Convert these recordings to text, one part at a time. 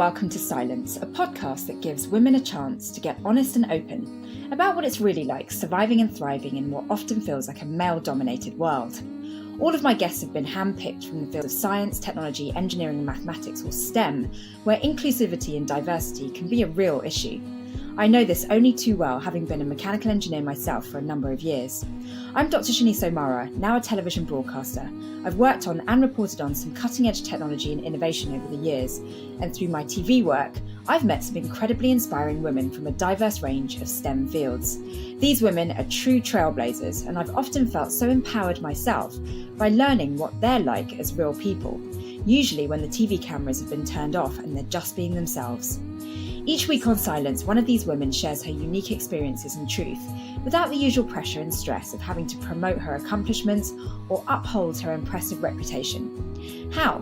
welcome to Scilence, a podcast that gives women a chance to get honest and open about what it's really like surviving and thriving in what often feels like a male-dominated world. All of my guests have been handpicked from the fields of science, technology, engineering and mathematics, or STEM, where inclusivity and diversity can be a real issue. I know this only too well, having been a mechanical engineer myself for a number of years. I'm Dr. Shanice O'Mara, now a television broadcaster. I've worked on and reported on some cutting-edge technology and innovation over the years, and through my TV work, I've met some incredibly inspiring women from a diverse range of STEM fields. These women are true trailblazers, and I've often felt so empowered myself by learning what they're like as real people, usually when the TV cameras have been turned off and they're just being themselves. Each week on Scilence, one of these women shares her unique experiences and truth, without the usual pressure and stress of having to promote her accomplishments or uphold her impressive reputation. How?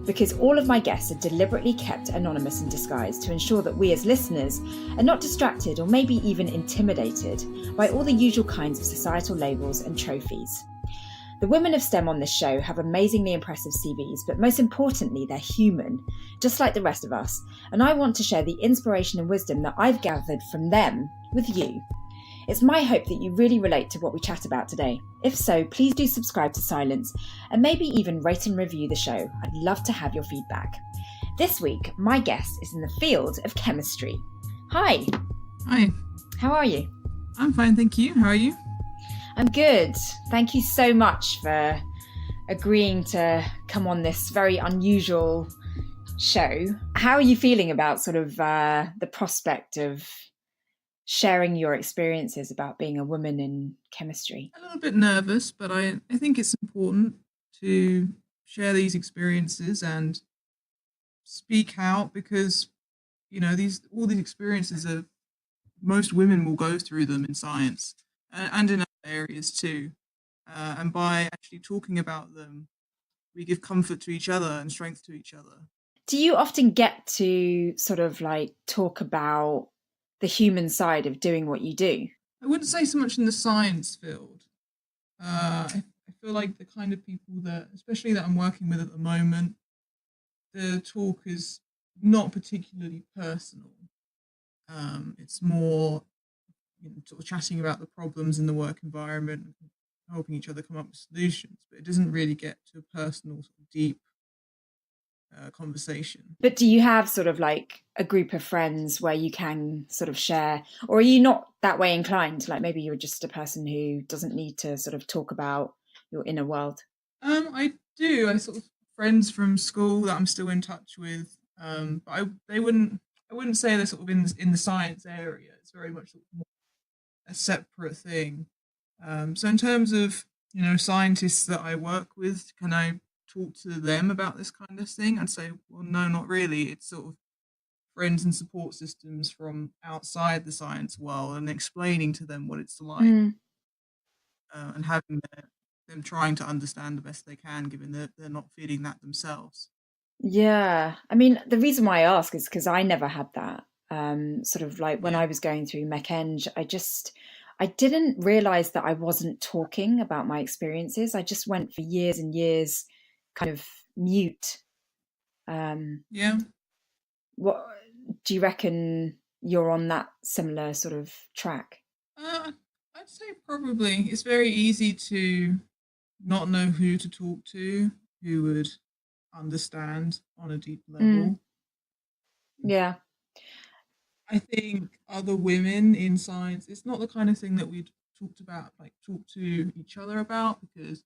Because all of my guests are deliberately kept anonymous and disguised to ensure that we as listeners are not distracted or maybe even intimidated by all the usual kinds of societal labels and trophies. The women of STEM on this show have amazingly impressive CVs, but most importantly, they're human, just like the rest of us, and I want to share the inspiration and wisdom that I've gathered from them with you. It's my hope that you really relate to what we chat about today. If so, please do subscribe to Scilence and maybe even rate and review the show. I'd love to have your feedback. This week, my guest is in the field of chemistry. Hi. Hi. How are you? I'm fine, thank you. How are you? I'm good. Thank you so much for agreeing to come on this very unusual show. How are you feeling about sort of the prospect of sharing your experiences about being a woman in chemistry? A little bit nervous, but I think it's important to share these experiences and speak out because, you know, all these experiences are, most women will go through them in science and in other areas too. And by actually talking about them, we give comfort to each other and strength to each other. Do you often get to sort of like talk about the human side of doing what you do? I wouldn't say so much in the science field. I feel like the kind of people that, especially that I'm working with at the moment, the talk is not particularly personal. It's more, you know, sort of chatting about the problems in the work environment, helping each other come up with solutions, but it doesn't really get to a personal, sort of deep conversation. But do you have sort of like a group of friends where you can sort of share, or are you not that way inclined? Like maybe you're just a person who doesn't need to sort of talk about your inner world? I do. I sort of friends from school that I'm still in touch with, but I wouldn't say they're sort of in the science area. It's very much sort of more a separate thing. So in terms of, you know, scientists that I work with, can I talk to them about this kind of thing? I'd say, well, no, not really. It's sort of friends and support systems from outside the science world and explaining to them what it's like and having them trying to understand the best they can, given that they're not feeling that themselves. Yeah. I mean, the reason why I ask is because I never had that. Sort of like when I was going through Mech Eng, I didn't realize that I wasn't talking about my experiences. I just went for years and years kind of mute. What do you reckon you're on that similar sort of track? I'd say probably. It's very easy to not know who to talk to, who would understand on a deep level. Yeah. I think other women in science, it's not the kind of thing that we'd talk to each other about, because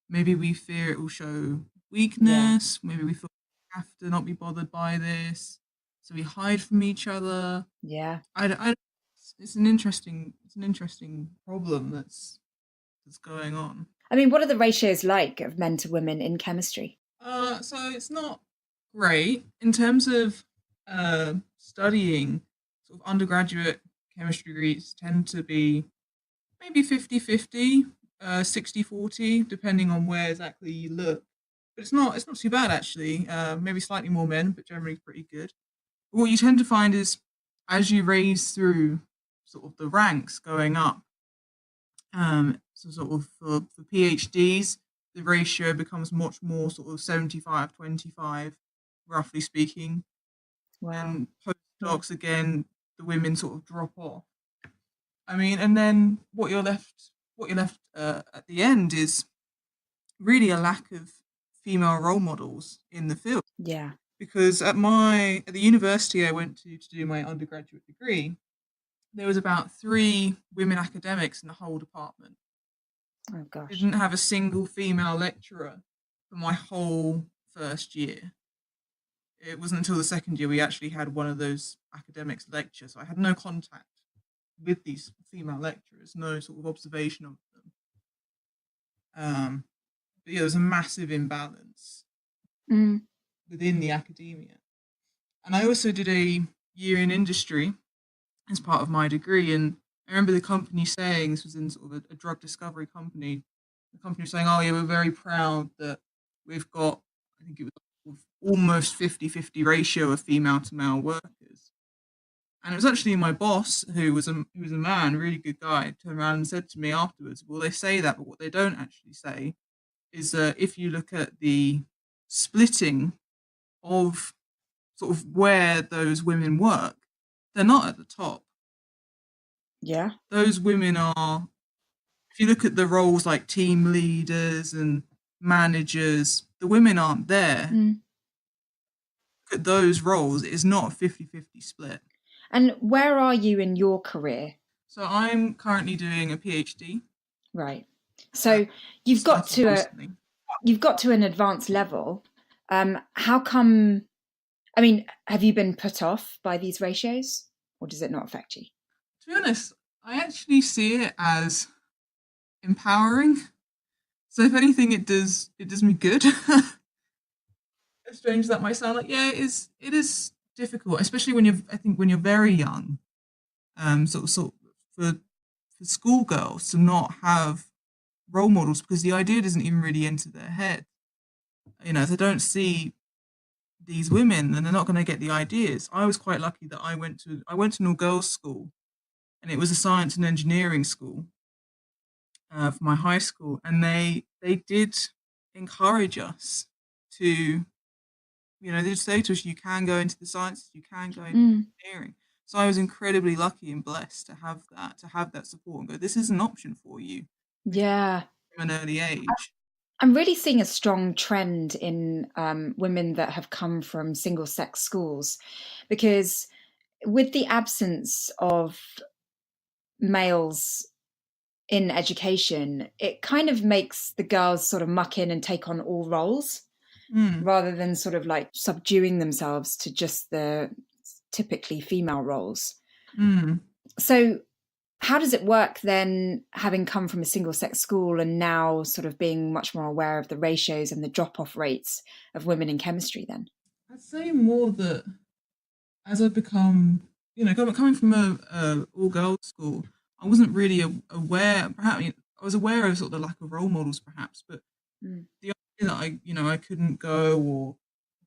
maybe we fear it will show weakness. Maybe we feel we have to not be bothered by this, so we hide from each other. Yeah. It's an interesting problem that's going on. I mean, what are the ratios like of men to women in chemistry? So it's not great in terms of studying. Sort of undergraduate chemistry degrees tend to be maybe 50-50, 60-40, depending on where exactly you look. But it's not too bad actually. Maybe slightly more men, but generally pretty good. But what you tend to find is as you raise through sort of the ranks going up, so sort of for PhDs, the ratio becomes much more sort of 75-25, roughly speaking. Wow. And postdocs, again, the women sort of drop off. I mean, and then what you're left at the end is really a lack of female role models in the field. Yeah. Because at the university I went to do my undergraduate degree, there was about 3 women academics in the whole department. Oh gosh. Didn't have a single female lecturer for my whole first year. It wasn't until the second year we actually had one of those academics lecture, so I had no contact with these female lecturers, no sort of observation of them. But yeah, there was a massive imbalance within the academia. And I also did a year in industry as part of my degree, and I remember the company saying, this was in sort of a drug discovery company, the company was saying, oh yeah, we're very proud that we've got, I think it was almost 50-50 ratio of female to male workers. And it was actually my boss, who was a man, a really good guy, turned around and said to me afterwards, well, they say that, but what they don't actually say is that if you look at the splitting of sort of where those women work, they're not at the top. Yeah. Those women are, if you look at the roles like team leaders and managers, the women aren't there. Look at those roles, it is not a 50-50 split. And where are you in your career? So I'm currently doing a PhD. Right. So you've got to an advanced level. How come? I mean, have you been put off by these ratios, or does it not affect you? To be honest, I actually see it as empowering. So if anything, it does me good. As strange as that might sound, like, yeah, it is difficult, especially when you're very young. Sort of for schoolgirls to not have role models, because the idea doesn't even really enter their head. You know, if they don't see these women, then they're not going to get the ideas. I was quite lucky that I went to an all-girls school, and it was a science and engineering school for my high school, and they did encourage us to, you know, they did say to us, you can go into the sciences, you can go into engineering. So I was incredibly lucky and blessed to have that support and go, this is an option for you. Yeah. From an early age. I'm really seeing a strong trend in women that have come from single-sex schools, because with the absence of males in education, it kind of makes the girls sort of muck in and take on all roles rather than sort of like subduing themselves to just the typically female roles. So how does it work then, having come from a single-sex school and now sort of being much more aware of the ratios and the drop-off rates of women in chemistry then? I'd say more that as I've become, you know, coming from a all-girls school, I wasn't really aware, perhaps, I was aware of sort of the lack of role models perhaps, but the idea that I couldn't go, or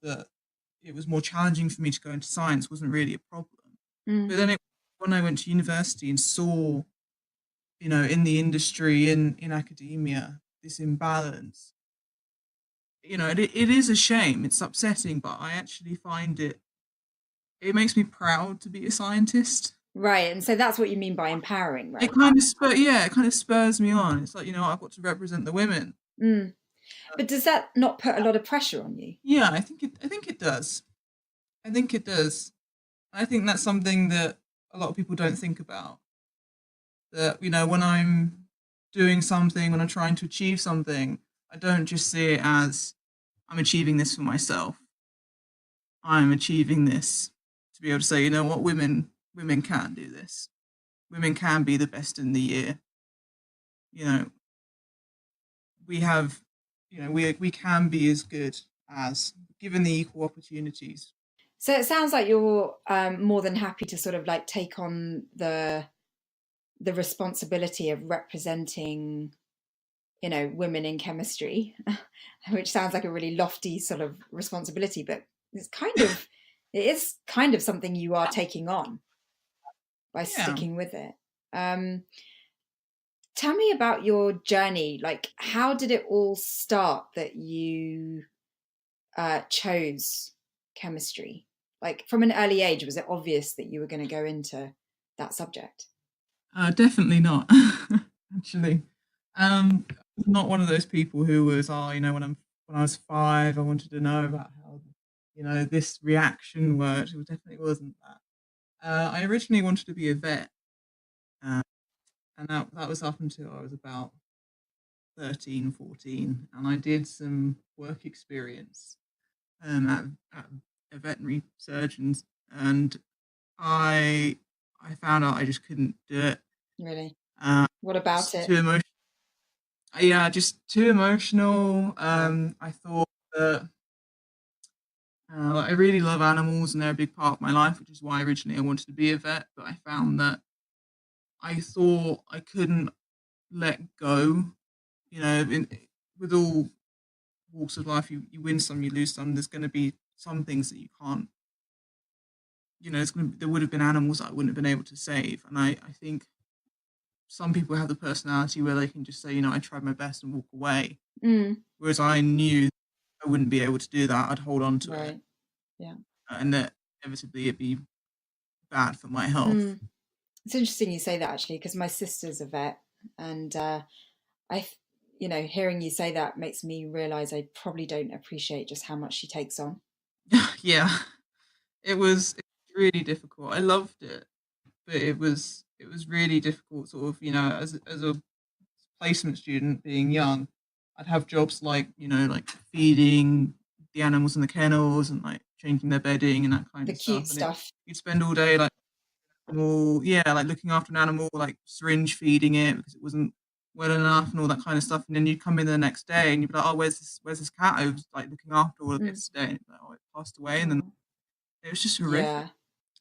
that it was more challenging for me to go into science, wasn't really a problem. But then when I went to university and saw, you know, in the industry, in academia, this imbalance, you know, it is a shame. It's upsetting, but I actually find it makes me proud to be a scientist. Right, and so that's what you mean by empowering, right? It kind of spurs me on. It's like, you know, I've got to represent the women. But does that not put a lot of pressure on you? Yeah, I think it does. I think it does. I think that's something that a lot of people don't think about. That, you know, when I'm doing something, when I'm trying to achieve something, I don't just see it as I'm achieving this for myself. I'm achieving this to be able to say, you know what, women can do this. Women can be the best in the year. You know, we have, you know, we can be as good as, given the equal opportunities. So it sounds like you're more than happy to sort of like take on the responsibility of representing, you know, women in chemistry, which sounds like a really lofty sort of responsibility, but it is kind of something you are taking on by sticking with it. Tell me about your journey. Like, how did it all start that you chose chemistry? Like from an early age, was it obvious that you were going to go into that subject? Definitely not, actually. Not one of those people who was, oh, when I was 5, I wanted to know about how, this reaction worked. It definitely wasn't that. I originally wanted to be a vet, uh, and that was up until I was about 13, 14, and I did some work experience at a veterinary surgeon's, and I found out I just couldn't do it. Really? Uh, What about just it? too emotional. Yeah, just too emotional. I thought that I really love animals and they're a big part of my life, which is why originally I wanted to be a vet. But I found that I thought I couldn't let go. With all walks of life, you win some, you lose some. There's going to be some things that you can't. There would have been animals that I wouldn't have been able to save, and I think some people have the personality where they can just say, I tried my best and walk away. Whereas I knew I wouldn't be able to do that. I'd hold on to it. Yeah. And that inevitably it'd be bad for my health. It's interesting you say that, actually, because my sister's a vet, and hearing you say that makes me realise I probably don't appreciate just how much she takes on. Yeah, it was really difficult. I loved it, but it was really difficult. Sort of, as a placement student, being young, I'd have jobs like like feeding the animals in the kennels and like changing their bedding and that kind The of cute stuff. And stuff. you'd spend all day like like looking after an animal, like syringe feeding it because it wasn't well enough and all that kind of stuff. And then you'd come in the next day and you'd be like, oh, where's this cat? I was like looking after all of this today. And like, oh, it passed away. And then it was just horrific. Yeah.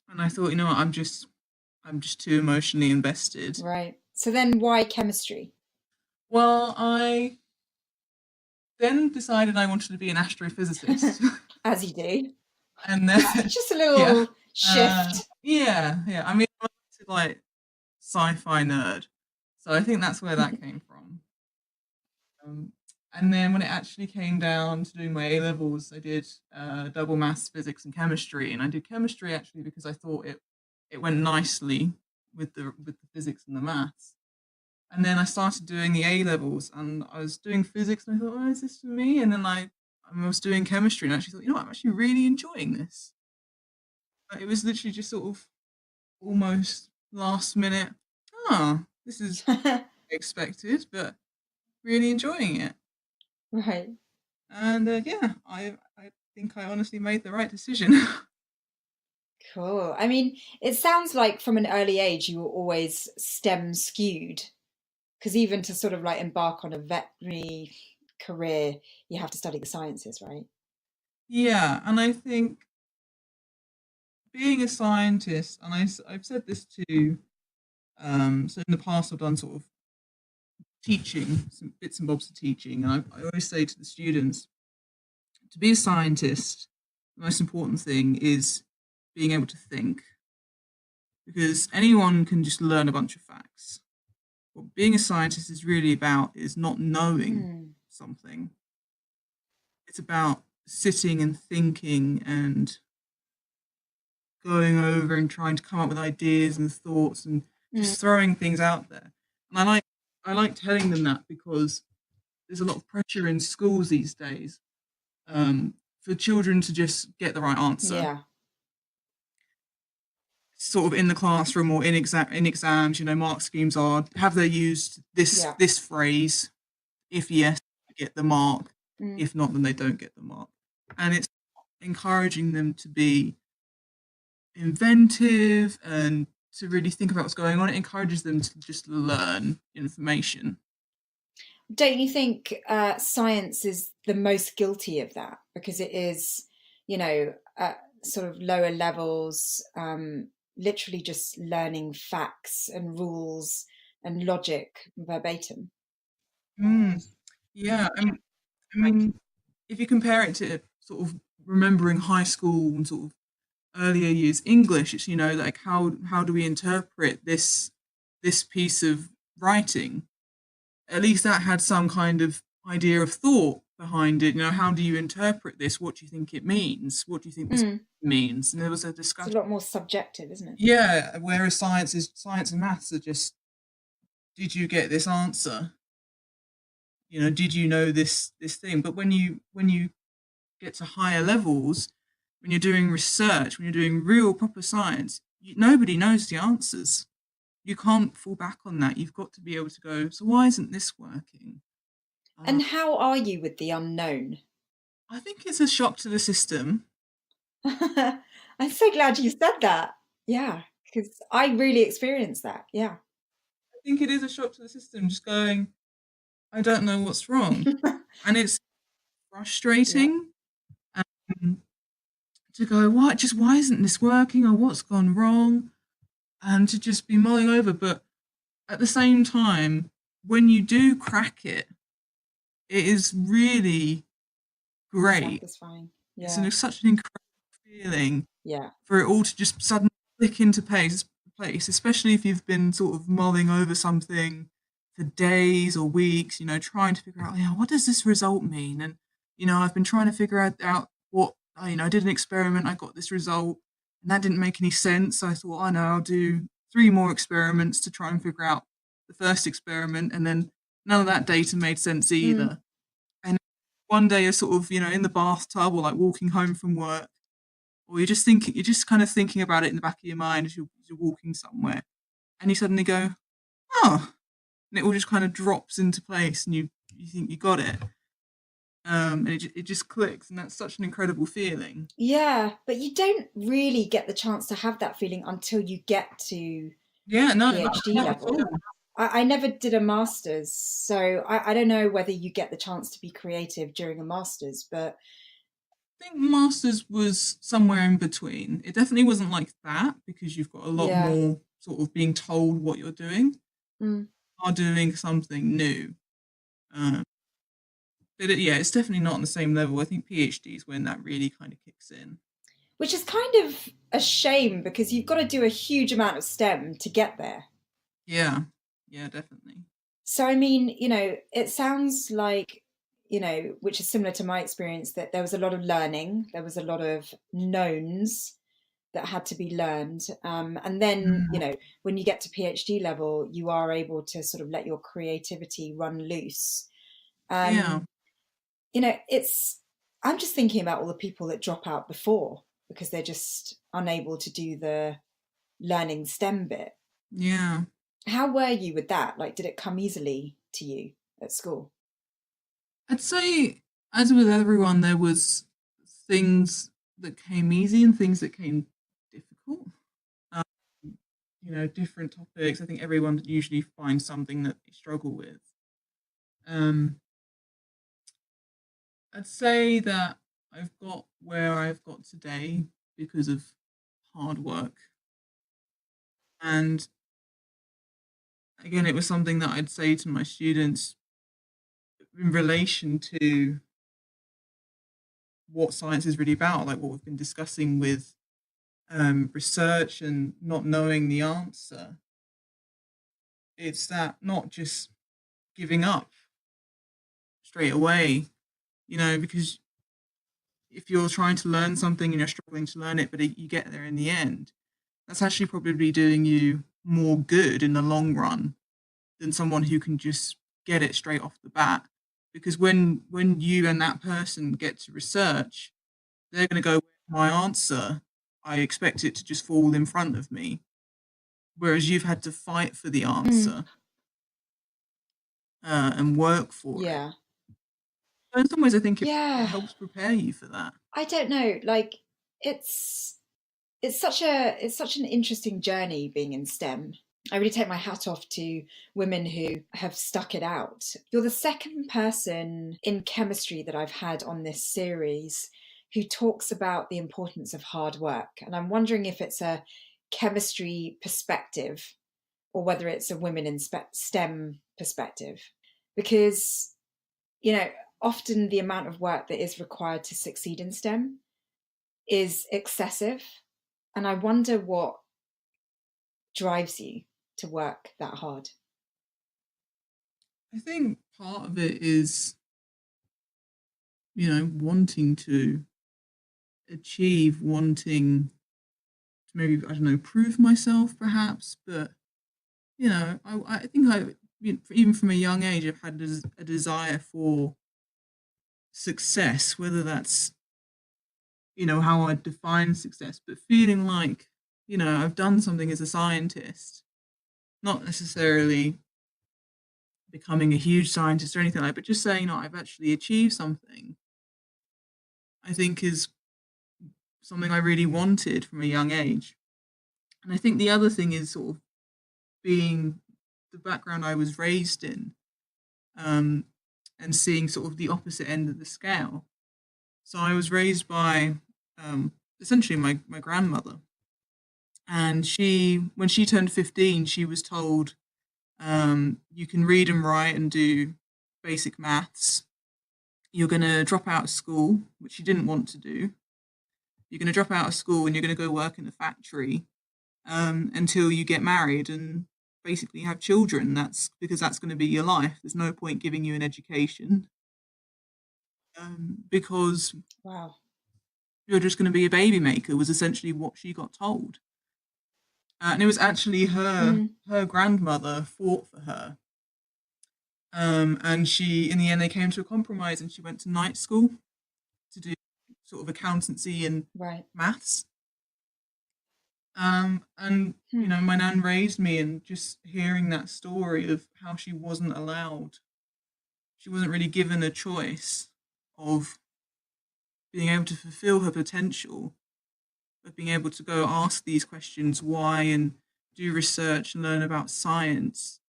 And I thought, what, I'm just too emotionally invested. Right. So then why chemistry? Well, I then decided I wanted to be an astrophysicist. As you do. And then just a little shift. Yeah. I mean, I'm like sci-fi nerd, so I think that's where that came from. And then when it actually came down to doing my A levels, I did double maths, physics, and chemistry. And I did chemistry actually because I thought it went nicely with the physics and the maths. And then I started doing the A levels, and I was doing physics, and I thought, oh, is this for me? And then I was doing chemistry, and I actually thought, I'm actually really enjoying this. It was literally just sort of almost last minute. This is expected, but really enjoying it. Right. And I think I honestly made the right decision. Cool. I mean, it sounds like from an early age you were always STEM skewed, because even to sort of like embark on a veterinary career, you have to study the sciences, right? Yeah, and I think being a scientist, and I've said this to, so in the past I've done sort of teaching, some bits and bobs of teaching, and I always say to the students, to be a scientist, the most important thing is being able to think, because anyone can just learn a bunch of facts. What being a scientist is really about is not knowing something. It's about sitting and thinking and going over and trying to come up with ideas and thoughts and just throwing things out there. And I like telling them that because there's a lot of pressure in schools these days for children to just get the right answer. Yeah. Sort of in the classroom or in exams, mark schemes are, have they used this phrase? If yes, they get the mark. If not, then they don't get the mark. And it's encouraging them to be inventive and to really think about what's going on. It encourages them to just learn information. Don't you think science is the most guilty of that? Because it is, at sort of lower levels, literally just learning facts and rules and logic verbatim. Yeah, I mean, if you compare it to sort of remembering high school and sort of earlier years English, it's like how do we interpret this piece of writing? At least that had some kind of idea of thought behind it. How do you interpret this? What do you think it means? What do you think this Mm. means? And there was a It's a discussion. lot more subjective, isn't it? Yeah, whereas science and maths are just, did you get this answer? Did you know this thing? But when you get to higher levels, when you're doing research, when you're doing real proper science, nobody knows the answers. You can't fall back on that. You've got to be able to go, so why isn't this working? And how are you with the unknown? I think it's a shock to the system. I'm so glad you said that. Yeah, because I really experienced that. Yeah. I think it is a shock to the system, just going, I don't know what's wrong. And it's Yeah. frustrating, um, to go, why isn't this working, or what's gone wrong? And to just be mulling over. But at the same time, when you do crack it, it is really great. Satisfying. It's Yeah. such an incredible feeling Yeah. for it all to just suddenly click into place, especially if you've been sort of mulling over something for days or weeks, trying to figure out, what does this result mean? And, I've been trying to figure out what, I did an experiment, I got this result, and that didn't make any sense. So I thought, I know, I'll do 3 more experiments to try and figure out the first experiment. And then none of that data made sense Mm. either. And one day you're sort of, in the bathtub or like walking home from work, or you're just kind of thinking about it in the back of your mind as you're walking somewhere, and you suddenly go, oh, and it all just kind of drops into place, and you think you got it, and it just clicks, and that's such an incredible feeling. Yeah, but you don't really get the chance to have that feeling until you get to Yeah, no, PhD not at all. level. I never did a master's, so I don't know whether you get the chance to be creative during a master's, but I think masters was somewhere in between. It definitely wasn't like that, because you've got a lot yeah. more sort of being told what you're doing, Mm. are doing something new. Um, but yeah, it's definitely not on the same level. I think PhD is when that really kind of kicks in. Which is kind of a shame because you've got to do a huge amount of STEM to get there. Yeah, yeah, definitely. So, I mean, it sounds like, which is similar to my experience, that there was a lot of learning, there was a lot of knowns that had to be learned. And then, Mm. when you get to PhD level, you are able to sort of let your creativity run loose. Yeah, It's, I'm just thinking about all the people that drop out before because they're just unable to do the learning STEM bit. yeah. How were you with that? Like, did it come easily to you at school? I'd say, as with everyone, there was things that came easy and things that came difficult. Um, different topics. I think everyone usually finds something that they struggle with. Um, I'd say that I've got where I've got today because of hard work. And again, it was something that I'd say to my students in relation to what science is really about, like what we've been discussing with, research and not knowing the answer. It's that not just giving up straight away, because if you're trying to learn something and you're struggling to learn it, but you get there in the end, that's actually probably doing you more good in the long run than someone who can just get it straight off the bat. Because when you and that person get to research, they're going to go, my answer, I expect it to just fall in front of me. Whereas you've had to fight for the Mm. answer, and work for it. Yeah. So in some ways, I think it Yeah. helps prepare you for that. I don't know. Like, it's it's such an interesting journey being in STEM. I really take my hat off to women who have stuck it out. You're the second person in chemistry that I've had on this series who talks about the importance of hard work. And I'm wondering if it's a chemistry perspective or whether it's a women in STEM perspective. Because, you know, often the amount of work that is required to succeed in STEM is excessive. And I wonder what drives you to work that hard. I think part of it is wanting to achieve, wanting to maybe, I don't know, prove myself perhaps. But, I think even from a young age, I've had a desire for success, whether that's, how I define success, but feeling like, I've done something as a scientist, not necessarily becoming a huge scientist or anything like that, but just saying, I've actually achieved something, I think is something I really wanted from a young age. And I think the other thing is sort of being the background I was raised in, and seeing sort of the opposite end of the scale. So I was raised by essentially my grandmother. And when she turned 15, she was told, you can read and write and do basic maths. You're going to drop out of school, which she didn't want to do. You're going to drop out of school and you're going to go work in a factory until you get married and basically have children. That's because that's going to be your life. There's no point giving you an education because Wow. you're just going to be a baby maker, was essentially what she got told. And it was actually her grandmother fought for her. And she, in the end, they came to a compromise and she went to night school to do sort of accountancy and maths. And, my nan raised me, and just hearing that story of how she wasn't really given a choice of being able to fulfill her potential, of being able to go ask these questions, why, and do research and learn about science,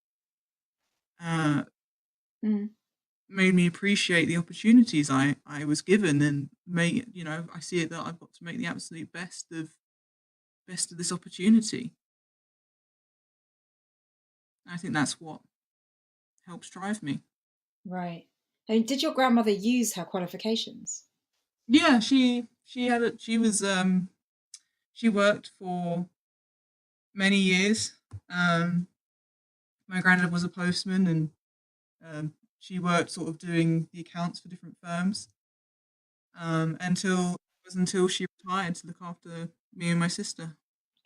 made me appreciate the opportunities I was given, and I see it that I've got to make the absolute best of this opportunity. I think that's what helps drive me. Right. And did your grandmother use her qualifications? Yeah, she worked for many years. My granddad was a postman, and she worked sort of doing the accounts for different firms until she retired to look after me and my sister.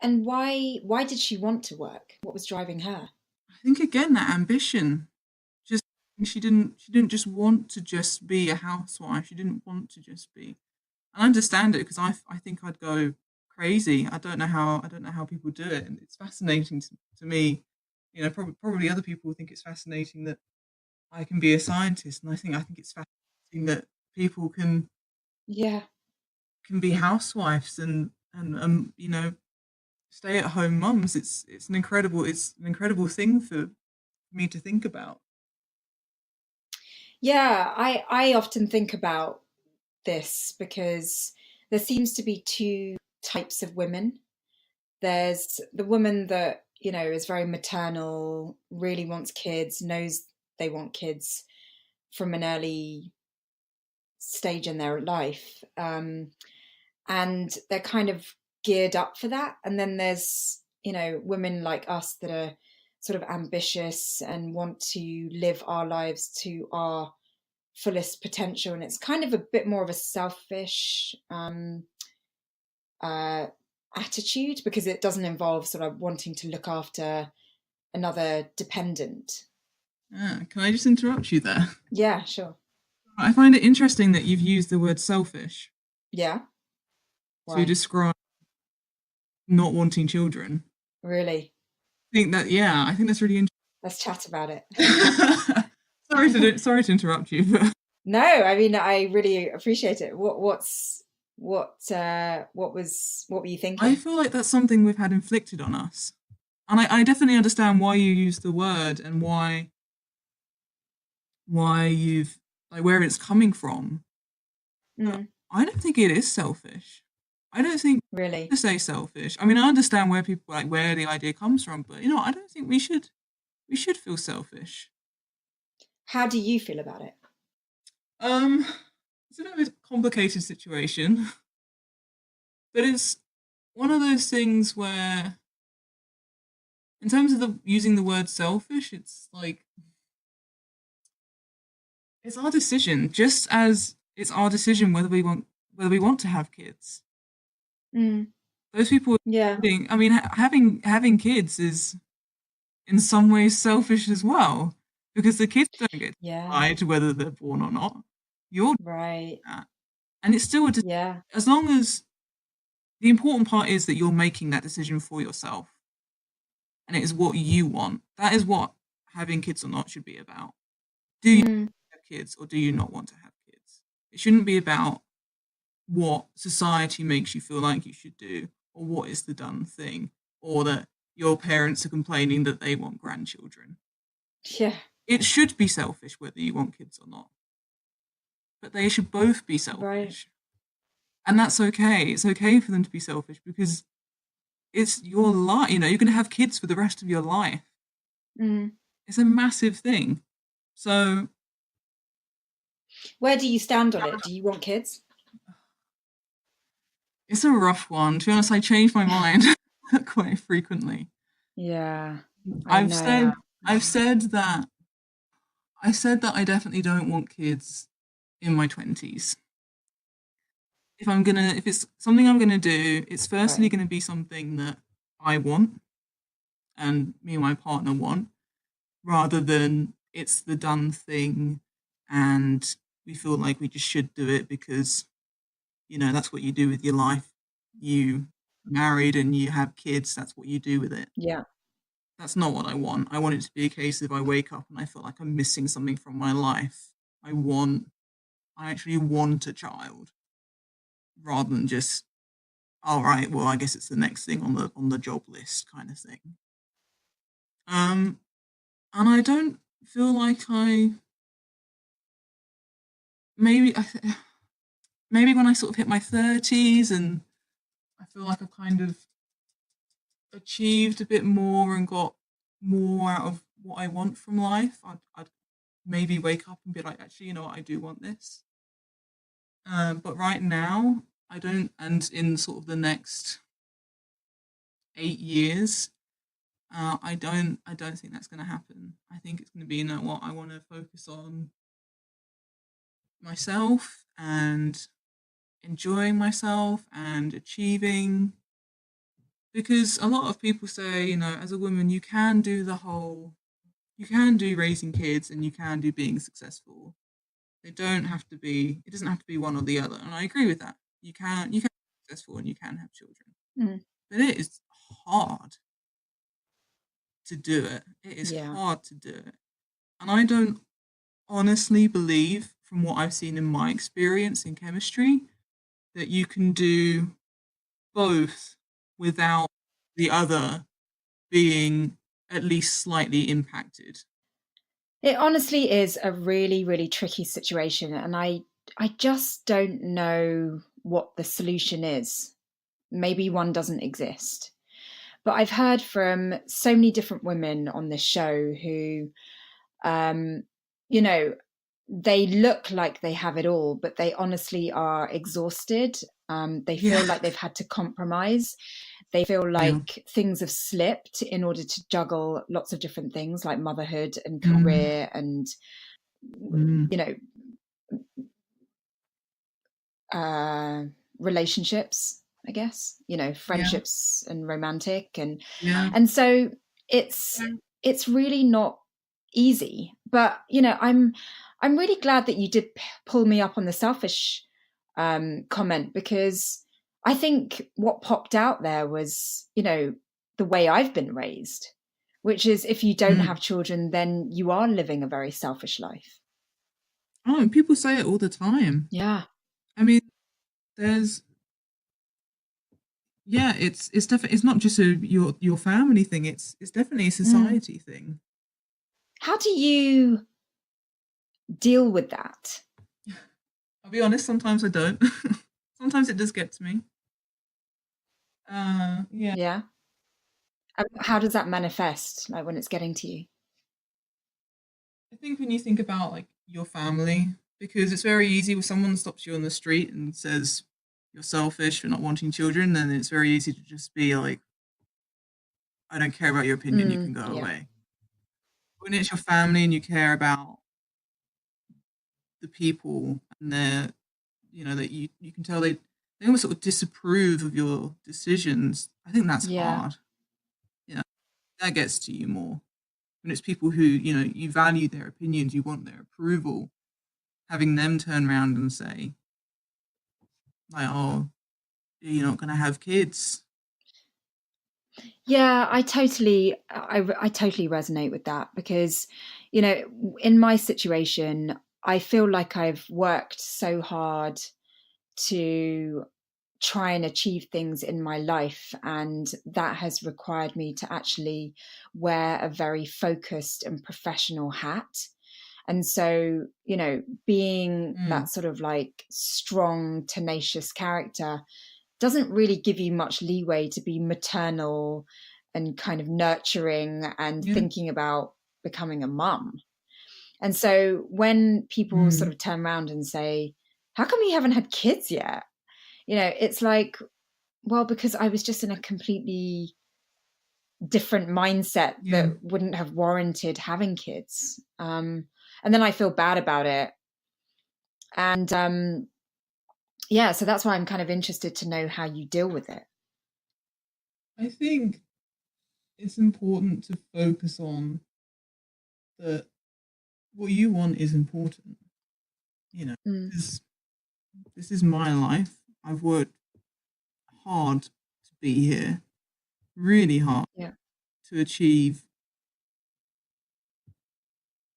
And why did she want to work? What was driving her? I think again that ambition. Just she didn't just want to just be a housewife. She didn't want to just be. I understand it, because I think I'd go crazy. I don't know how people do it, and it's fascinating to me. Probably other people think it's fascinating that I can be a scientist, and I think it's fascinating that people can be housewives and stay at home mums. It's an incredible thing for me to think about. Yeah, I often think about this because there seems to be two types of women. There's the woman that, is very maternal, really wants kids, knows they want kids from an early stage in their life. And they're kind of geared up for that. And then there's, women like us that are sort of ambitious and want to live our lives to our fullest potential. And it's kind of a bit more of a selfish attitude, because it doesn't involve sort of wanting to look after another dependent. Can I just interrupt you there? Yeah, sure. I find it interesting that you've used the word selfish. Yeah. To describe not wanting children. Really? I think that's really interesting. Let's chat about it. Sorry to interrupt you, but no, I mean, I really appreciate it. What were you thinking? I feel like that's something we've had inflicted on us, and I definitely understand why you use the word and why you've where it's coming from. I don't think it is selfish. I don't think really to say selfish. I mean, I understand where people where the idea comes from, but I don't think we should feel selfish. How do you feel about it? It's a bit of a complicated situation, but it's one of those things where, in terms of using the word selfish, it's our decision. Just as it's our decision whether we want to have kids. Mm. Those people, Yeah. I mean, having kids is in some ways selfish as well, because the kids don't get to Yeah. decide whether they're born or not. You're doing Right. that, and it's still Yeah. as long as the important part is that you're making that decision for yourself, and it is what you want. That is what having kids or not should be about. Do you Mm. have kids or do you not want to have kids? It shouldn't be about what society makes you feel like you should do, or what is the done thing, or that your parents are complaining that they want grandchildren. Yeah. It should be selfish whether you want kids or not, but they should both be Right. selfish. And that's okay. It's okay for them to be selfish because it's your life. You know, you're going to have kids for the rest of your life. Mm. It's a massive thing. So, Where do you stand on it? Do you want kids? it's a rough one. To be honest, I change my mind quite frequently. Yeah, I I've know. said I've said that I definitely don't want kids in my 20s. If it's something I'm gonna do, it's firstly Right. gonna be something that I want and me and my partner want, rather than it's the done thing and we feel like we just should do it because, that's what you do with your life. You married and you have kids, that's what you do with it. Yeah. That's not what I want. I want it to be a case of I wake up and I feel like I'm missing something from my life. I actually want a child rather than just, all right, well, I guess it's the next thing on the job list kind of thing. Um, and I don't feel like maybe maybe when I sort of hit my 30s and I feel like I've kind of achieved a bit more and got more out of what I want from life, I'd maybe wake up and be like, actually, you know what, I do want this. But right now, I don't. And in sort of the next 8 years, I don't think that's going to happen. I think it's going to be, what, I want to focus on myself and enjoying myself and achieving. Because a lot of people say, as a woman, you can do raising kids and you can do being successful. It doesn't have to be one or the other. And I agree with that. You can be successful and you can have children. Mm. But it is hard to do it. It is Yeah. hard to do it. And I don't honestly believe, from what I've seen in my experience in chemistry, that you can do both without the other being at least slightly impacted. It honestly is a really, really tricky situation, and I just don't know what the solution is. Maybe one doesn't exist. But I've heard from so many different women on this show who, you know, they look like they have it all, but they honestly are exhausted. They Yeah. feel like they've had to compromise. They feel Yeah. like things have slipped in order to juggle lots of different things like motherhood and Mm. career and, Mm. you know, relationships, I guess, Yeah. friendships and romantic. Yeah. And so it's really not easy. But, I'm really glad that you did pull me up on the selfish comment, because I think what popped out there was, the way I've been raised, which is if you don't Mm. have children, then you are living a very selfish life. Oh, and people say it all the time. Yeah. I mean, there's yeah, it's definitely, it's not just your family thing. It's definitely a society thing. How do you deal with that? I'll be honest. Sometimes I don't. Sometimes it does get to me. Yeah. Yeah. How does that manifest, like when it's getting to you? I think when you think about like your family, because it's very easy when someone stops you on the street and says you're selfish for not wanting children, then it's very easy to just be like, I don't care about your opinion. You can go Yeah. away. When it's your family and you care about the people and that you can tell they almost sort of disapprove of your decisions. I think that's Yeah. hard. That gets to you more. When it's people who, you value their opinions, you want their approval, having them turn around and say, like, oh, you're not going to have kids. Yeah, I totally resonate with that because, in my situation, I feel like I've worked so hard to try and achieve things in my life, and that has required me to actually wear a very focused and professional hat. And so, being Mm, that sort of like strong, tenacious character doesn't really give you much leeway to be maternal and kind of nurturing and yeah. thinking about becoming a mum. And so when people sort Mm, of turn around and say, how come you haven't had kids yet? It's like, well, because I was just in a completely different mindset yeah. that wouldn't have warranted having kids. And then I feel bad about it. And yeah, so that's why I'm kind of interested to know how you deal with it. I think it's important to focus on that what you want is important. Mm, This is my life. I've worked hard to be here, really hard yeah. to achieve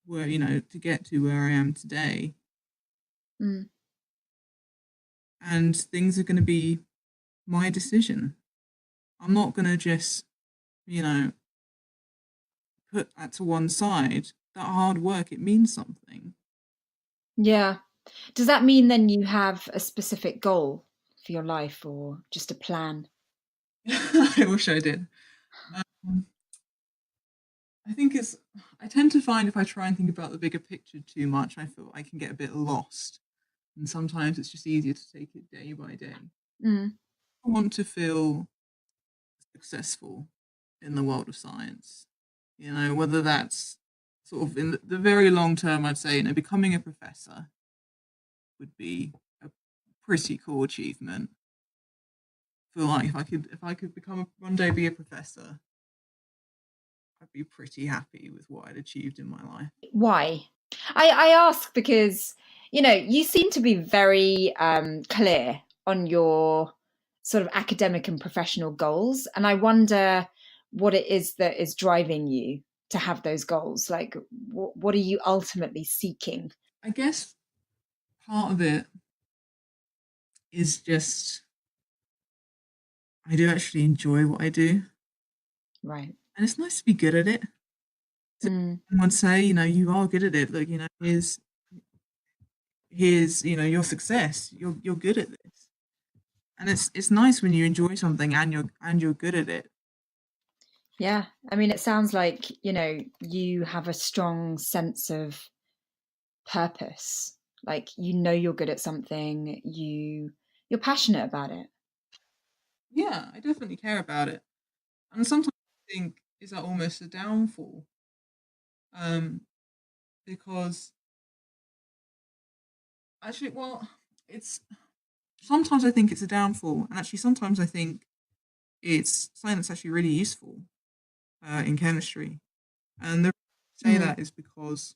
where, to get to where I am today. Mm, And things are going to be my decision. I'm not going to just, you know, put that to one side. That hard work, it means something. yeah. Does that mean then you have a specific goal for your life or just a plan? I wish I did. Um, I think I tend to find if I try and think about the bigger picture too much, I feel I can get a bit lost. And sometimes it's just easier to take it day by day. Mm, I want to feel successful in the world of science. Whether that's sort of in the very long term, I'd say, becoming a professor would be a pretty cool achievement. I feel like if I could one day be a professor, I'd be pretty happy with what I'd achieved in my life. why? I ask because, you seem to be very clear on your sort of academic and professional goals. And I wonder what it is that is driving you to have those goals. Like, what are you ultimately seeking? I guess part of it is just I do actually enjoy what I do, Right. and it's nice to be good at it. To Mm, someone say, you are good at it. Look, here's your success. You're good at this, and it's nice when you enjoy something and you're good at it. yeah. I mean, it sounds like, you have a strong sense of purpose. Like, you're good at something, you're passionate about it. Yeah, I definitely care about it, and sometimes I think is that almost a downfall, um, because actually, well, it's sometimes I think it's a downfall, and actually sometimes I think it's something that's actually really useful in chemistry. And the reason I say Mm, that is because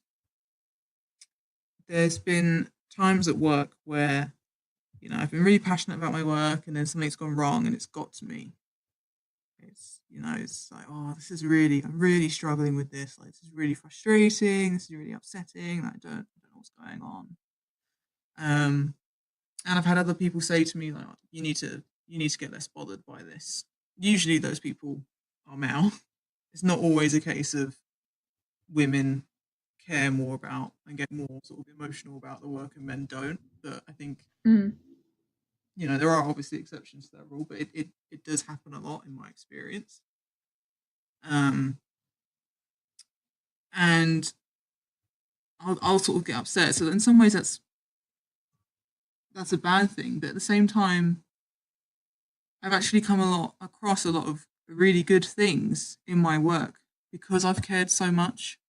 there's been times at work where I've been really passionate about my work, and then something's gone wrong, and it's got to me. It's like, oh, I'm really struggling with this. Like, this is really frustrating. This is really upsetting. I don't know what's going on. Um, and I've had other people say to me like, you need to get less bothered by this. Usually, those people are male. It's not always a case of women care more about and get more sort of emotional about the work and men don't. But I think mm. there are obviously exceptions to that rule, but it does happen a lot in my experience. Um, and I'll sort of get upset. So in some ways that's a bad thing, but at the same time, I've actually come across a lot of really good things in my work because I've cared so much.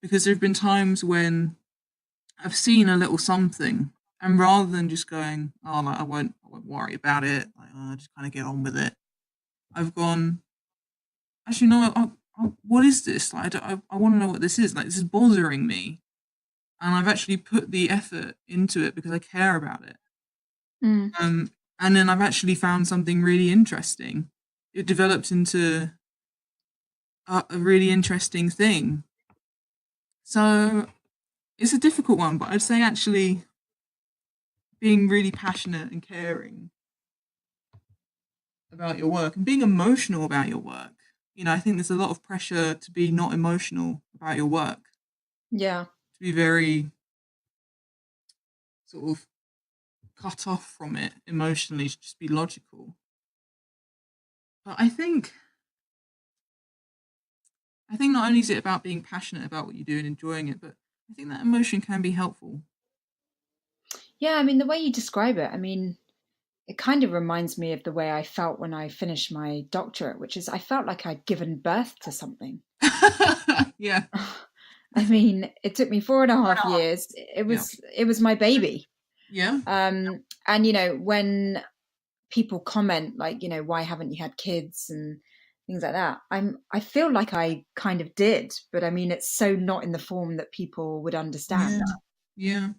Because there have been times when I've seen a little something And rather than just going, oh, like, I won't worry about it, like, oh, I'll just kind of get on with it, I've gone, actually, no, what is this? Like, I want to know what this is. Like, this is bothering me. And I've actually put the effort into it because I care about it. Mm. And then I've actually found something really interesting. It developed into a really interesting thing. So it's a difficult one, but I'd say actually being really passionate and caring about your work and being emotional about your work. I think there's a lot of pressure to be not emotional about your work, Yeah. to be very sort of cut off from it emotionally, to just be logical. But I think not only is it about being passionate about what you do and enjoying it, but I think that emotion can be helpful. Yeah, I mean, the way you describe it, I mean, it kind of reminds me of the way I felt when I finished my doctorate, which is I felt like I'd given birth to something. Yeah. I mean, it took me 4.5 years. It Yeah. was my baby. Yeah. And when people comment like, why haven't you had kids and things like that, I feel like I kind of did, but I mean, it's so not in the form that people would understand. Yeah.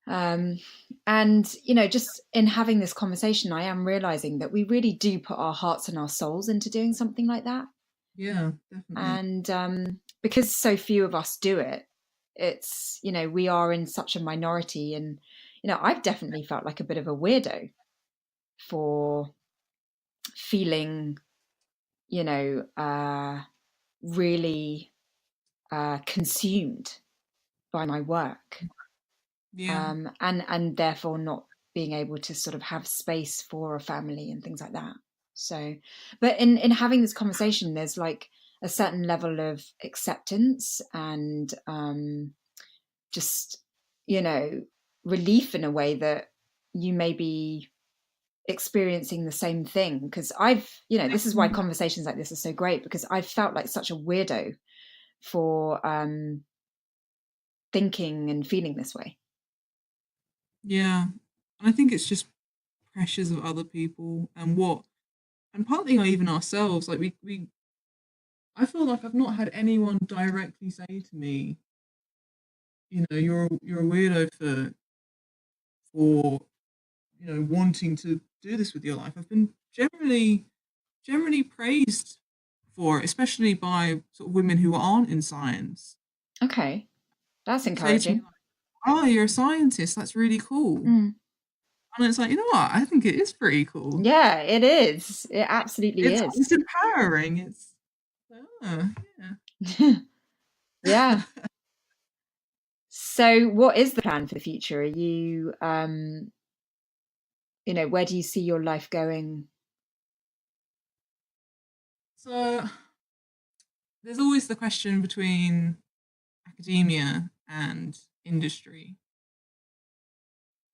And just in having this conversation, I am realizing that we really do put our hearts and our souls into doing something like that. Yeah, definitely. And because so few of us do it, it's we are in such a minority. And I've definitely felt like a bit of a weirdo for feeling really consumed by my work, Yeah. and therefore not being able to sort of have space for a family and things like that. So, but in having this conversation, there's like a certain level of acceptance and just relief in a way that you may be experiencing the same thing, because this is why conversations like this are so great, because I've felt like such a weirdo for thinking and feeling this way. Yeah. And I think it's just pressures of other people and partly even ourselves. Like I feel like I've not had anyone directly say to me, you're a weirdo for wanting to do this with your life. I've been generally praised for it, especially by sort of women who aren't in science. Okay, that's Say to me, encouraging. "Oh, you're a scientist. That's really cool." Mm. And it's like, you know what? I think it is pretty cool. Yeah, it is. It absolutely It's is. empowering. It's oh, Yeah. yeah. So, what is the plan for the future? Are you, where do you see your life going? So there's always the question between academia and industry.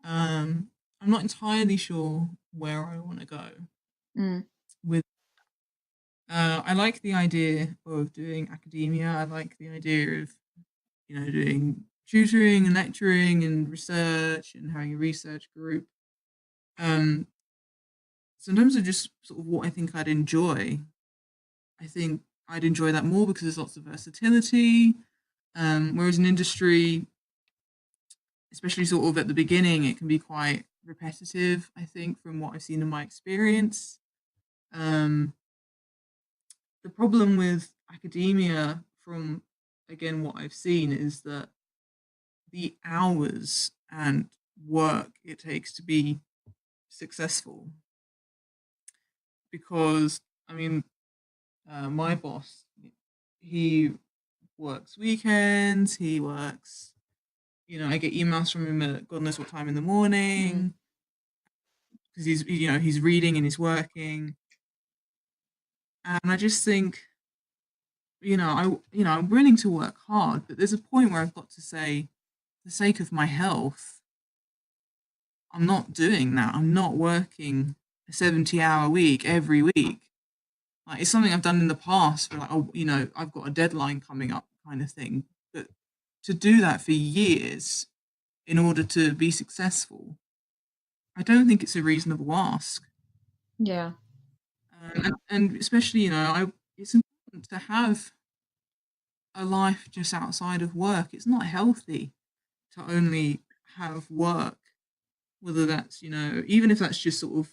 I'm not entirely sure where I want to go Mm. with. I like the idea of doing academia. I like the idea of doing tutoring and lecturing and research and having a research group. Um, so in terms of just sort of what I think I'd enjoy, I think I'd enjoy that more because there's lots of versatility. Whereas in industry, especially sort of at the beginning, it can be quite repetitive, I think, from what I've seen in my experience. Um, the problem with academia, from again what I've seen, is that the hours and work it takes to be successful. Because, I mean, my boss, he works weekends, he works, I get emails from him at God knows what time in the morning because he's reading and he's working. And I just think, I'm willing to work hard, but there's a point where I've got to say, for the sake of my health, I'm not doing that. I'm not working a 70-hour week every week. Like, it's something I've done in the past for like, oh, I've got a deadline coming up kind of thing. But to do that for years, in order to be successful, I don't think it's a reasonable ask. Yeah. And especially, it's important to have a life just outside of work. It's not healthy to only have work, whether that's, even if that's just sort of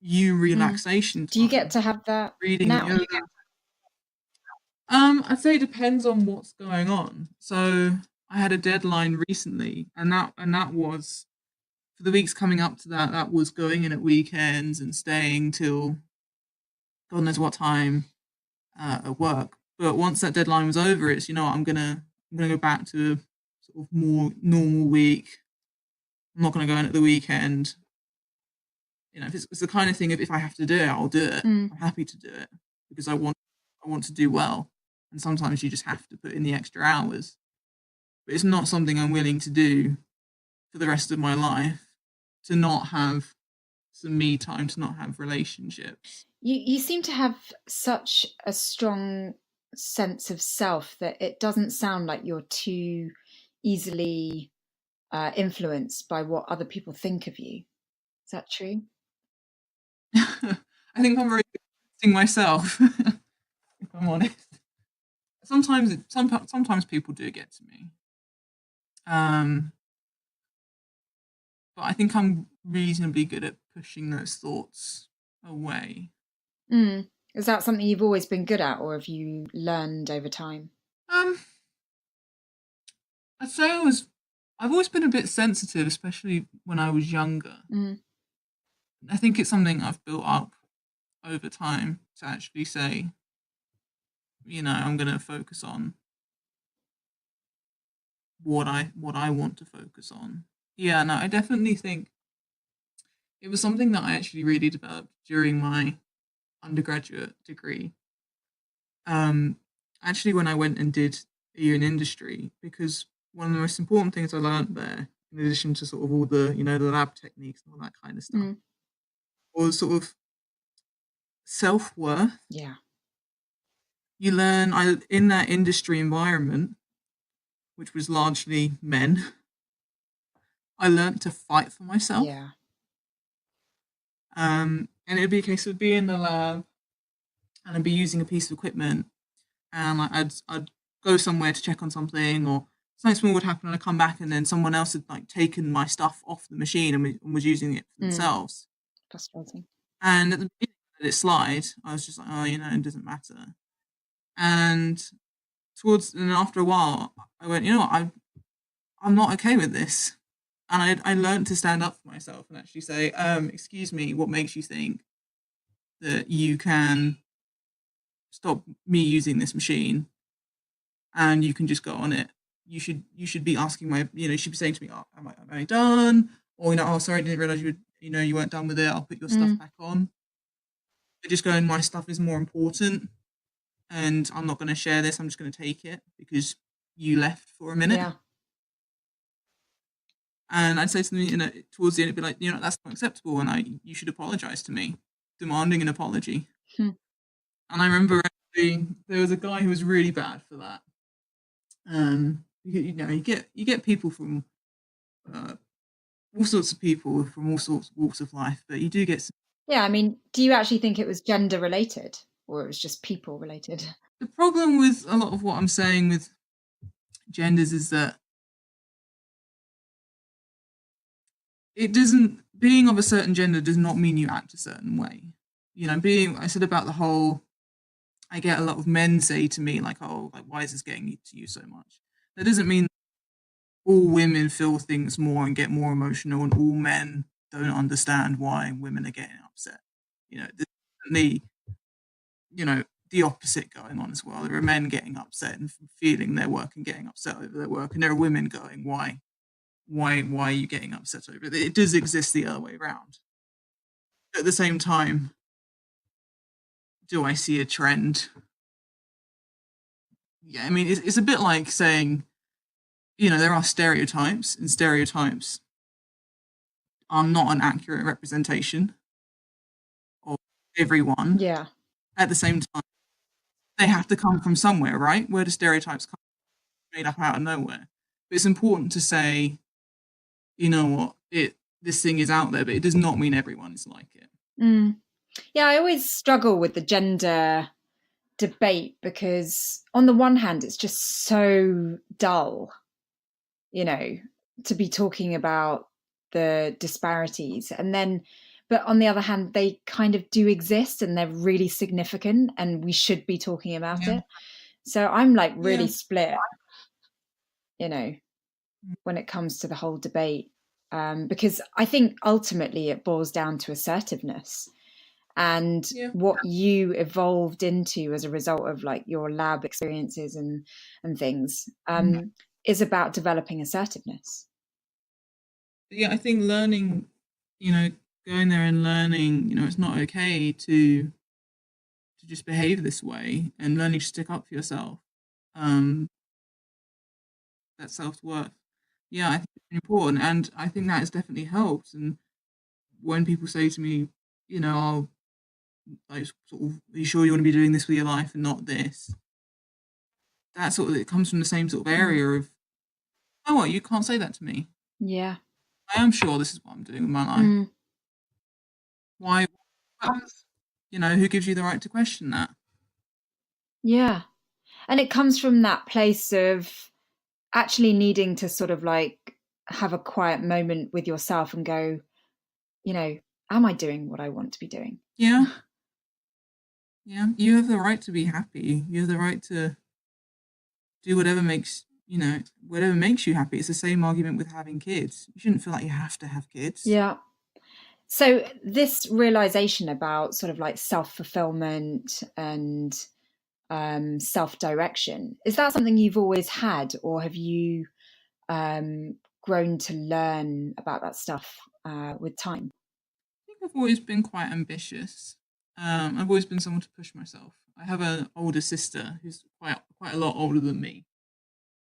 relaxation Do you time, get to have that reading now? yoga. I'd say it depends on what's going on. So I had a deadline recently, and that was for the weeks coming up to that. That was going in at weekends and staying till God knows what time at work. But once that deadline was over, it's I'm gonna go back to a sort of more normal week. I'm not gonna go in at the weekend. If it's the kind of thing, if I have to do it, I'll do it. I'm happy to do it because I want to do well. And sometimes you just have to put in the extra hours. But it's not something I'm willing to do for the rest of my life, to not have some me time, to not have relationships. You seem to have such a strong sense of self that it doesn't sound like you're too easily influenced by what other people think of you. Is that true? I think I'm very good at seeing myself, if I'm honest. Sometimes people do get to me. But I think I'm reasonably good at pushing those thoughts away. Is that something you've always been good at, or have you learned over time? I'd say I've always been a bit sensitive, especially when I was younger. I think it's something I've built up over time to actually say, I'm going to focus on what I want to focus on. Yeah, no, I definitely think it was something that I actually really developed during my undergraduate degree. Actually, when I went and did a year in industry, because one of the most important things I learned there, in addition to sort of all the, the lab techniques and all that kind of stuff, was sort of self-worth. Yeah. You learn in that industry environment, which was largely men, I learned to fight for myself. Yeah. And it'd be a case of being in the lab, and I'd be using a piece of equipment, and I'd go somewhere to check on something, or something small would happen, and I'd come back, and then someone else had taken my stuff off the machine and was using it for themselves. Frustrating. And at the beginning, I let it slide. I was just like, oh, it doesn't matter. And after a while, I went, I'm not okay with this. And I learned to stand up for myself and actually say, excuse me, what makes you think that you can stop me using this machine and you can just go on it? You should be asking you should be saying to me, oh, am I done? Or, oh, sorry, I didn't realize you weren't done with it. I'll put your stuff back on. But just going, my stuff is more important and I'm not going to share this. I'm just going to take it because you left for a minute. Yeah. And I'd say to them, towards the end, it'd be like, that's not acceptable, and you should apologize to me, demanding an apology. And I remember actually there was a guy who was really bad for that. You get people from all sorts of people from all sorts of walks of life, but you do get some. Yeah, I mean, do you actually think it was gender related, or it was just people related? The problem with a lot of what I'm saying with genders is that being of a certain gender does not mean you act a certain way. I said about the whole, I get a lot of men say to me, like, oh, like, why is this getting to you so much? That doesn't mean all women feel things more and get more emotional, and all men don't understand why women are getting upset. There's definitely, the opposite going on as well. There are men getting upset and feeling their work and getting upset over their work, and there are women going, why are you getting upset over it? It does exist the other way around. At the same time, do I see a trend? Yeah, I mean, it's a bit like saying, there are stereotypes, and stereotypes are not an accurate representation of everyone. Yeah. At the same time, they have to come from somewhere, right? Where do stereotypes come from? Made up out of nowhere. it's important to say, you know what, this thing is out there, but it does not mean everyone is like it. Yeah, I always struggle with the gender debate because on the one hand, it's just so dull, to be talking about the disparities. But on the other hand, they kind of do exist and they're really significant and we should be talking about it. So I'm like really split, when it comes to the whole debate. Because I think ultimately it boils down to assertiveness and what you evolved into as a result of like your lab experiences and things is about developing assertiveness. Yeah, I think learning, going there and learning, it's not okay to just behave this way, and learning to stick up for yourself. That self-worth. Yeah, I think it's important, and I think that has definitely helped. And when people say to me, I'll like sort of, are you sure you want to be doing this with your life and not this? That sort of, it comes from the same sort of area of, oh, what, you can't say that to me. Yeah. I am sure this is what I'm doing with my life. Why? Who gives you the right to question that? Yeah. And it comes from that place of actually needing to sort of like have a quiet moment with yourself and go, am I doing what I want to be doing? Yeah. Yeah. You have the right to be happy. You have the right to do whatever makes you happy. It's the same argument with having kids. You shouldn't feel like you have to have kids. Yeah. So this realization about sort of like self-fulfillment and self-direction, is that something you've always had, or have you grown to learn about that stuff with time? I think I've always been quite ambitious. I've always been someone to push myself. I have an older sister who's quite a lot older than me,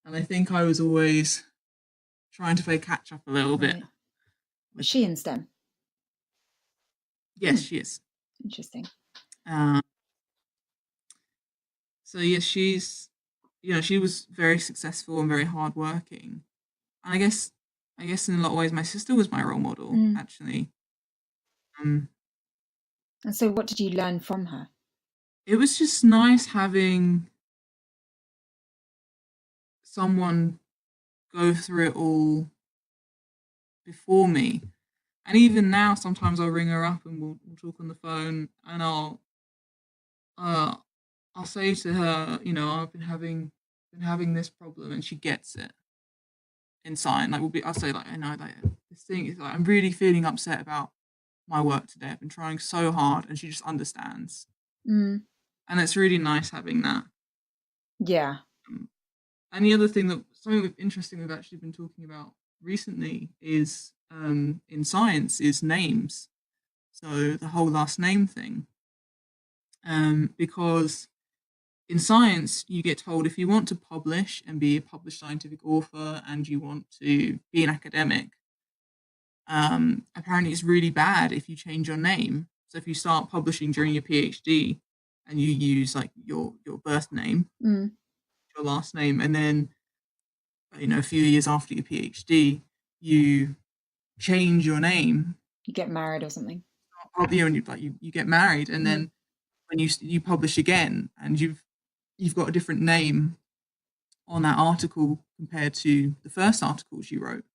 and I think I was always trying to play catch up a little bit. Is she in STEM? Yes, she is. Interesting. So yes, she was very successful and very hardworking. And I guess in a lot of ways, my sister was my role model, actually. And so what did you learn from her? It was just nice having someone go through it all before me. And even now, sometimes I'll ring her up and we'll talk on the phone, and I'll say to her, I've been having this problem, and she gets it inside. Like I'll say like, I know like this thing is like, I'm really feeling upset about my work today. I've been trying so hard, and she just understands. And it's really nice having that. Yeah. And the other thing something interesting we've actually been talking about recently is in science is names. So the whole last name thing. Because in science, you get told if you want to publish and be a published scientific author and you want to be an academic, apparently it's really bad if you change your name. So if you start publishing during your PhD and you use like your birth name, your last name, and then a few years after your PhD, you change your name. You get married or something. You get married, and then when you publish again, and you've got a different name on that article compared to the first articles you wrote.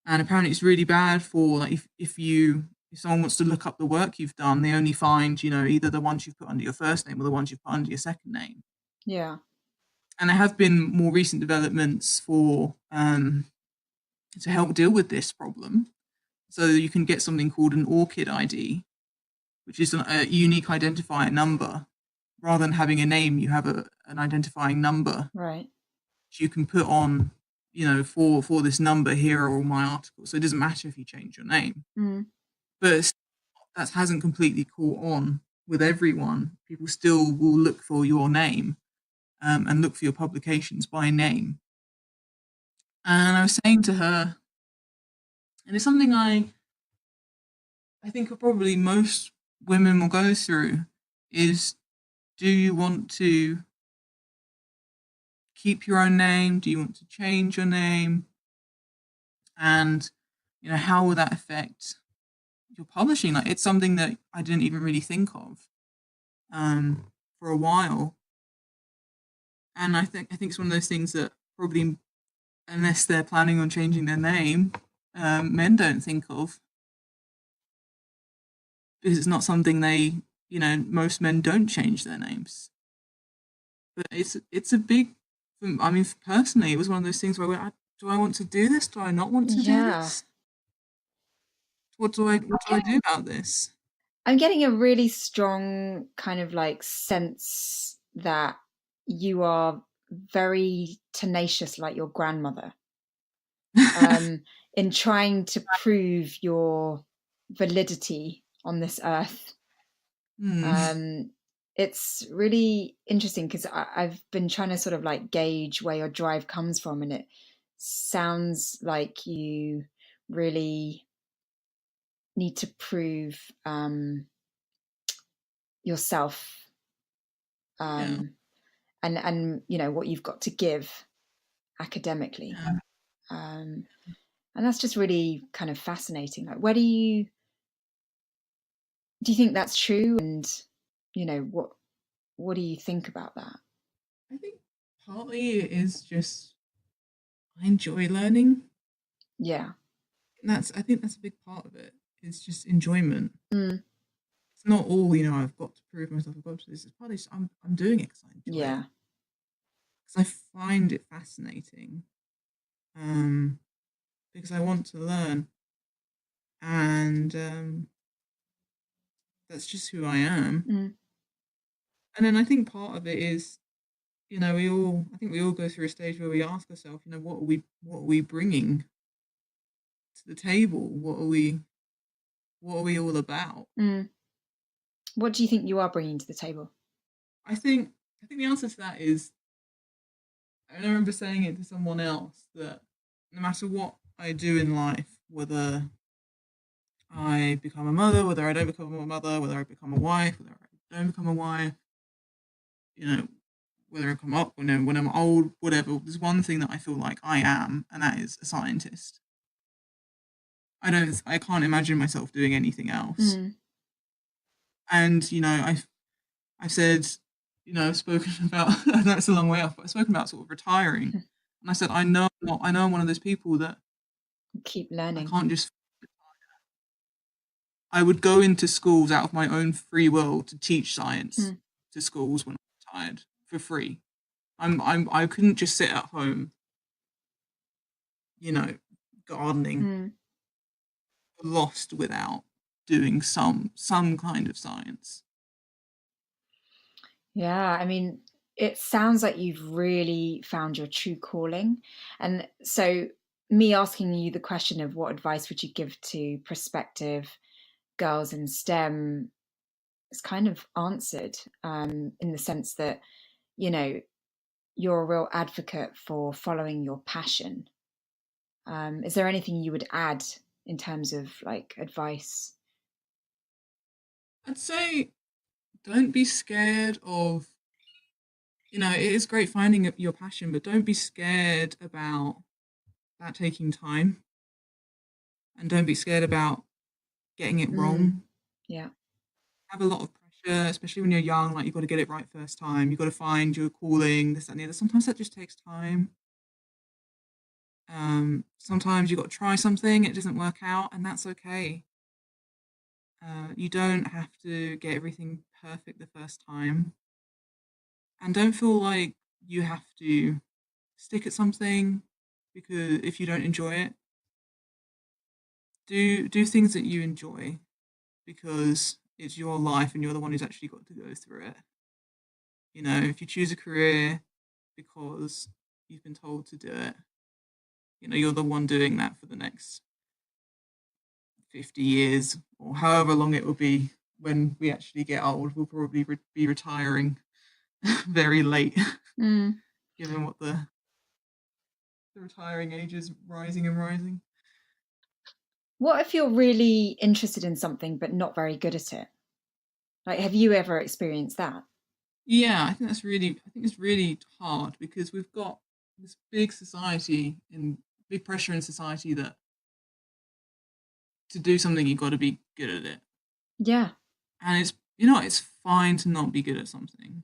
And apparently it's really bad for like if someone wants to look up the work you've done, they only find either the ones you've put under your first name or the ones you've put under your second name. Yeah. And there have been more recent developments for to help deal with this problem. So you can get something called an ORCID ID, which is a unique identifier number. Rather than having a name, you have an identifying number. Right. Which you can put on, for this number, here are all my articles. So it doesn't matter if you change your name. But that hasn't completely caught on with everyone. People still will look for your name and look for your publications by name. And I was saying to her, and it's something I think probably most women will go through, is do you want to keep your own name? Do you want to change your name? And, how will that affect your publishing? Like, it's something that I didn't even really think of for a while. And I think it's one of those things that probably, unless they're planning on changing their name, men don't think of, because it's not something they, most men don't change their names. But it's a big. I mean, personally, it was one of those things where I went, do I want to do this? Do I not want to do this? What do I do about this? I'm getting a really strong kind of like sense that you are very tenacious, like your grandmother, in trying to prove your validity on this earth. It's really interesting because I've been trying to sort of like gauge where your drive comes from, and it sounds like you really need to prove yourself, and what you've got to give academically. And that's just really kind of fascinating. Like, where do you think that's true? And what do you think about that? I think partly it is just I enjoy learning. Yeah. And I think that's a big part of it. It's just enjoyment. Mm. It's not all, I've got to prove myself, I've got to do this. It's partly just, I'm doing it because I enjoy it. Because I find it fascinating. Because I want to learn. And that's just who I am. Mm. And then I think part of it is, I think we all go through a stage where we ask ourselves, what are we bringing to the table? What are we all about? Mm. What do you think you are bringing to the table? I think the answer to that is, I remember saying it to someone else, that no matter what I do in life, whether I become a mother, whether I don't become a mother, whether I become a wife, whether I don't become a wife, whether I come up when I'm old, whatever, there's one thing that I feel like I am, and that is a scientist. I can't imagine myself doing anything else. Mm. And I've said, I've spoken about, I know it's a long way off, but I've spoken about sort of retiring. And I said, I know I'm one of those people that keep learning. I can't just retire. I would go into schools out of my own free will to teach science to schools when I'm retired for free. I couldn't just sit at home, gardening, lost without doing some kind of science. Yeah, I mean, it sounds like you've really found your true calling. And so me asking you the question of what advice would you give to prospective girls in STEM is kind of answered, in the sense that, you're a real advocate for following your passion. Is there anything you would add in terms of like advice? I'd say don't be scared of, it is great finding your passion, but don't be scared about that taking time. And don't be scared about getting it wrong. Yeah. Have a lot of pressure, especially when you're young, like you've got to get it right first time. You've got to find your calling, this, that, and the other. Sometimes that just takes time. Sometimes you've got to try something, it doesn't work out, and that's okay. You don't have to get everything perfect the first time. And don't feel like you have to stick at something because if you don't enjoy it. Do things that you enjoy because it's your life and you're the one who's actually got to go through it. If you choose a career because you've been told to do it, you're the one doing that for the next 50 years or however long it will be. When we actually get old, we'll probably be retiring very late, given what the retiring age is rising and rising. What if you're really interested in something but not very good at it? Like, have you ever experienced that? Yeah, I think it's really hard because we've got this big pressure in society that to do something you've got to be good at it. Yeah. And it's fine to not be good at something.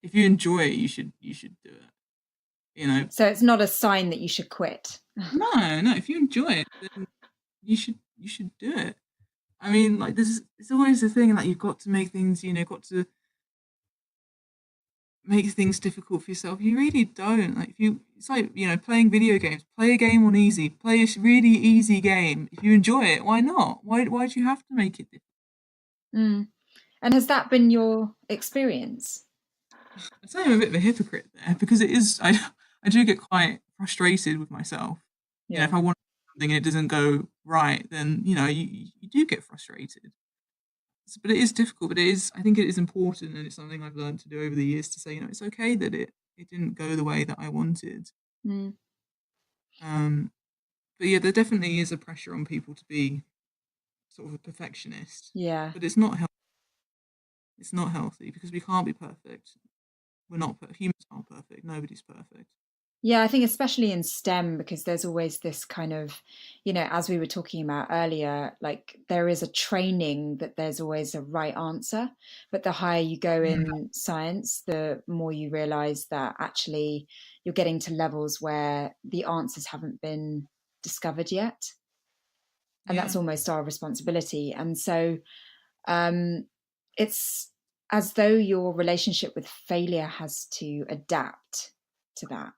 If you enjoy it, you should do it. So it's not a sign that you should quit. No, if you enjoy it, then you should do it. I mean, like it's always the thing, like you've got to make things, got to make things difficult for yourself. You really don't. It's like, playing video games. Play a game on easy. Play a really easy game. If you enjoy it, why not? Why do you have to make it difficult? Mm. And has that been your experience? I'd say I'm a bit of a hypocrite there because it is. I do get quite frustrated with myself. Yeah. If I want something and it doesn't go right, then you do get frustrated. But it is difficult. But I think it is important, and it's something I've learned to do over the years to say, it's okay that it didn't go the way that I wanted. Mm. But yeah, there definitely is a pressure on people to be sort of a perfectionist. Yeah. But it's not healthy. It's not healthy because we can't be perfect. We're not humans aren't perfect. Nobody's perfect. Yeah, I think especially in STEM, because there's always this kind of, as we were talking about earlier, like there is a training that there's always a right answer. But the higher you go in science, the more you realize that actually you're getting to levels where the answers haven't been discovered yet. And that's almost our responsibility. And so it's as though your relationship with failure has to adapt to that.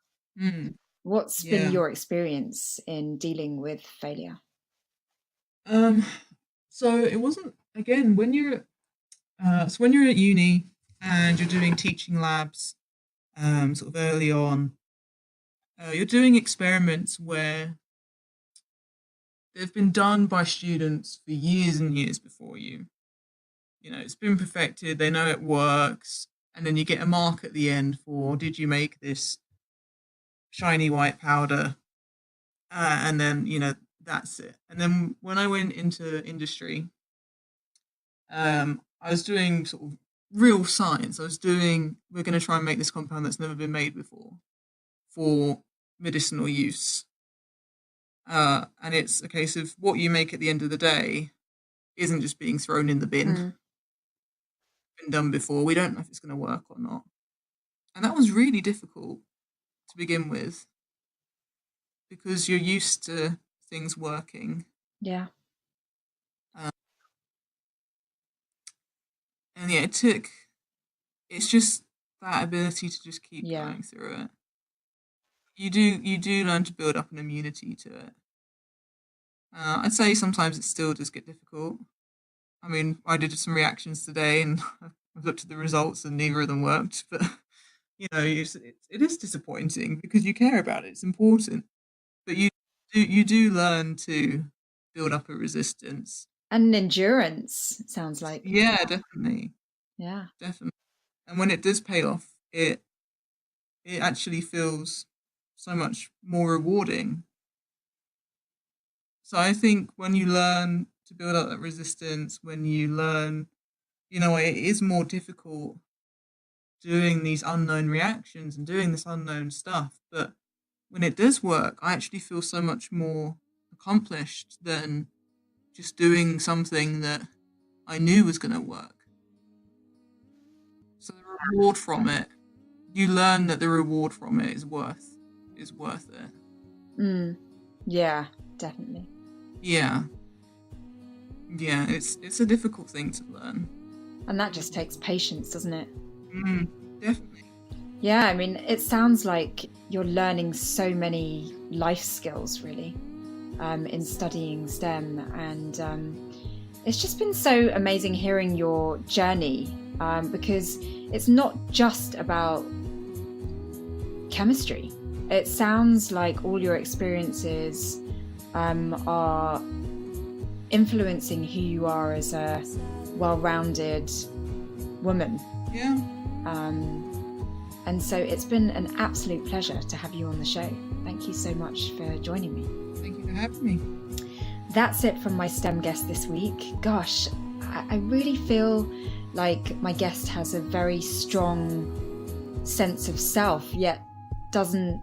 What's been your experience in dealing with failure? So it wasn't, again, when you're at uni and you're doing teaching labs, sort of early on, you're doing experiments where they've been done by students for years and years before you. It's been perfected, they know it works, and then you get a mark at the end for, did you make this shiny white powder? And then, that's it. And then when I went into industry, I was doing sort of real science. We're going to try and make this compound that's never been made before for medicinal use. And it's a case of what you make at the end of the day isn't just being thrown in the bin. It's been done before. We don't know if it's going to work or not. And that was really difficult to begin with because you're used to things working. Yeah. And yeah, it's just that ability to just keep going through it. You do learn to build up an immunity to it. I'd say sometimes it still does get difficult. I mean, I did some reactions today and I've looked at the results and neither of them worked, but it is disappointing because you care about it. It's important, but you do learn to build up a resistance and endurance. It sounds like. Yeah, definitely. Yeah, definitely. And when it does pay off, it actually feels so much more rewarding. So I think when you learn to build up that resistance, when you learn, it is more difficult doing these unknown reactions and doing this unknown stuff. But when it does work, I actually feel so much more accomplished than just doing something that I knew was going to work. So the reward from it, you learn that the reward from it is worth it. Yeah, definitely. Yeah, it's a difficult thing to learn. And that just takes patience, doesn't it? Definitely. Yeah, I mean, it sounds like you're learning so many life skills, really, in studying STEM. And it's just been so amazing hearing your journey, because it's not just about chemistry. It sounds like all your experiences are influencing who you are as a well-rounded woman. Yeah. And so it's been an absolute pleasure to have you on the show. Thank you so much for joining me. Thank you for having me. That's it from my STEM guest this week. Gosh, I really feel like my guest has a very strong sense of self, yet doesn't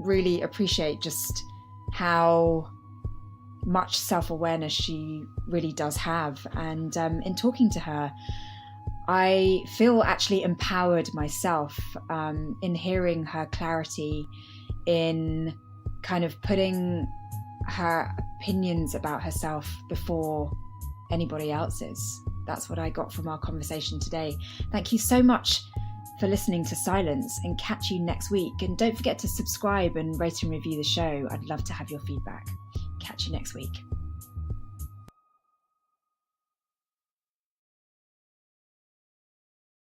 really appreciate just how much self-awareness she really does have. And in talking to her, I feel actually empowered myself in hearing her clarity, in kind of putting her opinions about herself before anybody else's. That's what I got from our conversation today. Thank you so much for listening to Scilence, and catch you next week. And don't forget to subscribe and rate and review the show. I'd love to have your feedback. Catch you next week.